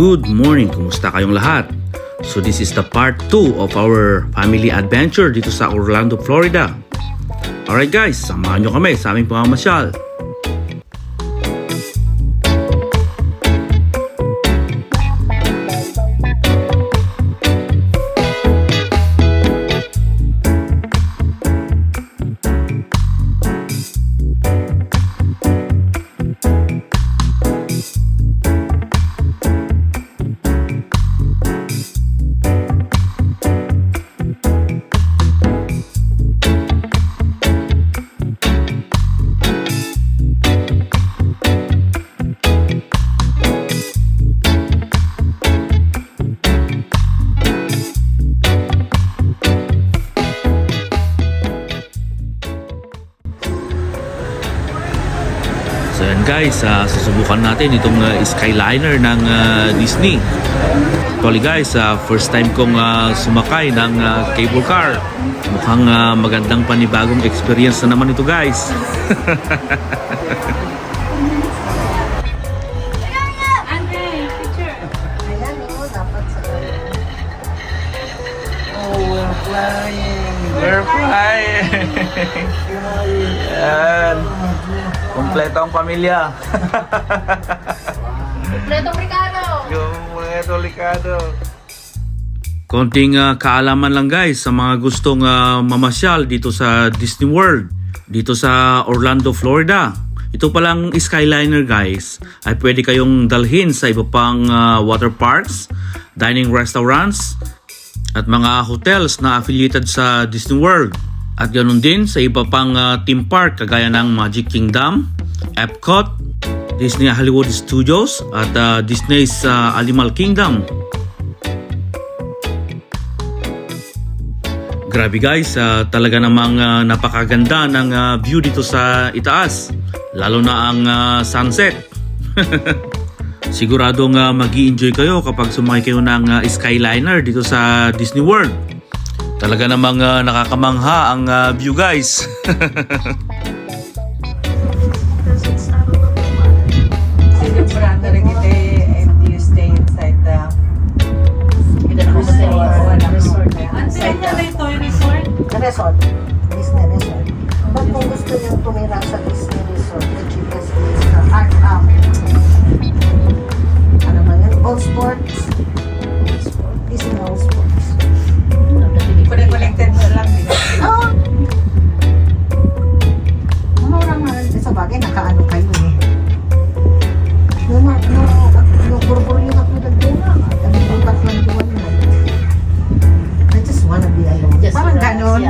Good morning! Kumusta kayong lahat? So this is the part 2 of our family adventure dito sa Orlando, Florida. Alright guys, samahan nyo kami sa aming pamamasyal. So yan guys, susubukan natin itong Skyliner ng Disney. Actually guys, first time kong sumakay ng cable car. Mukhang magandang panibagong experience na naman ito guys. We're flying! Yan! Kompleto ang pamilya. Kompletong Ricardo. Kompleto Ricardo. Konting kaalaman lang guys sa mga gustong mamasyal dito sa Disney World, dito sa Orlando, Florida. Ito palang Skyliner guys ay pwede kayong dalhin sa iba pang water parks, dining restaurants, at mga hotels na affiliated sa Disney World. At ganoon din sa iba pang theme park kagaya ng Magic Kingdom, Epcot, Disney Hollywood Studios at Disney's Animal Kingdom. Grabe guys, talaga namang napakaganda ng view dito sa itaas, lalo na ang sunset. Siguradong mag-i-enjoy kayo kapag sumakay kayo ng Skyliner dito sa Disney World. Talaga namang nakakamangha ang view guys. Sigurado rin kita if you stay inside the resort. Inside the Resort. Disney Resort. Pag kung gusto niyo tumira sa Disney Resort, the cheapest is the Art Up. Ano man yan? All Sports. Disney All Sports. connected na lang din. Oh! Mura-mahal. Sa bagay, nakaano kayo eh. Yung burbur yung katulad doon na. Ang bukas lang doon na. I just wanna be alone. Parang ganon.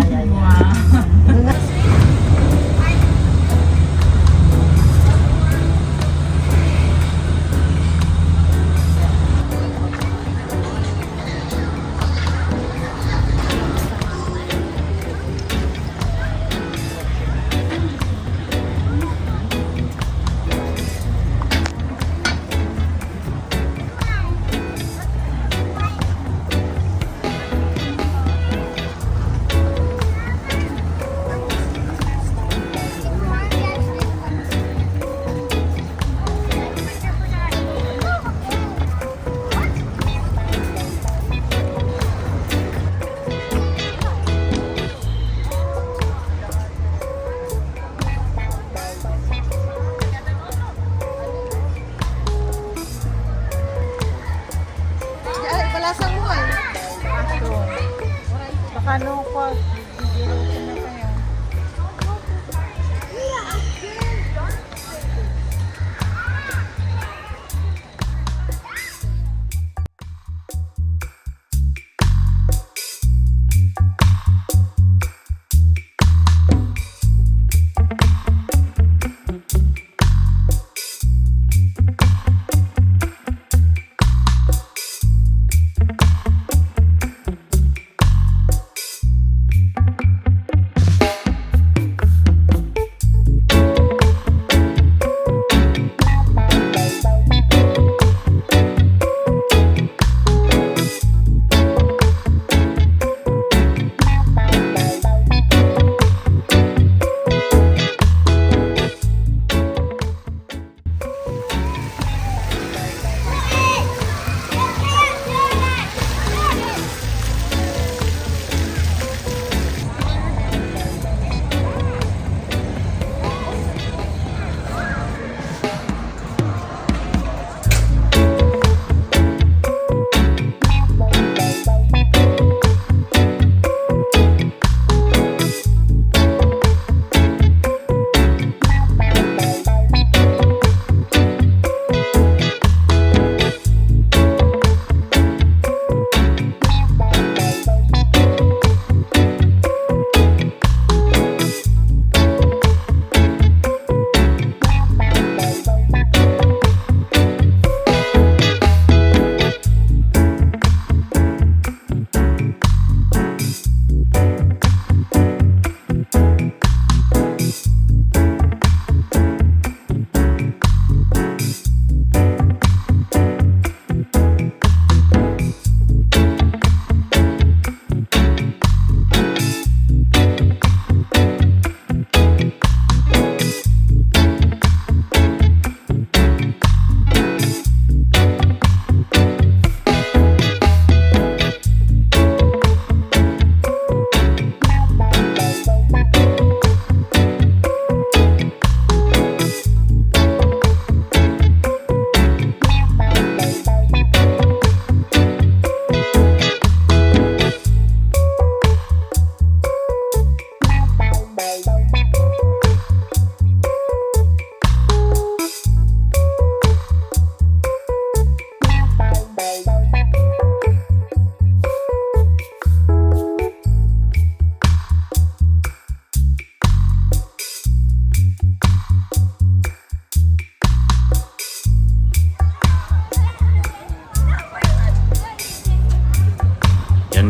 Ano ko?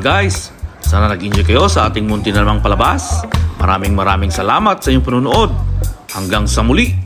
guys. Sana nag-enjoy kayo sa ating munti na namang palabas. Maraming salamat sa inyong panonood. Hanggang sa muli.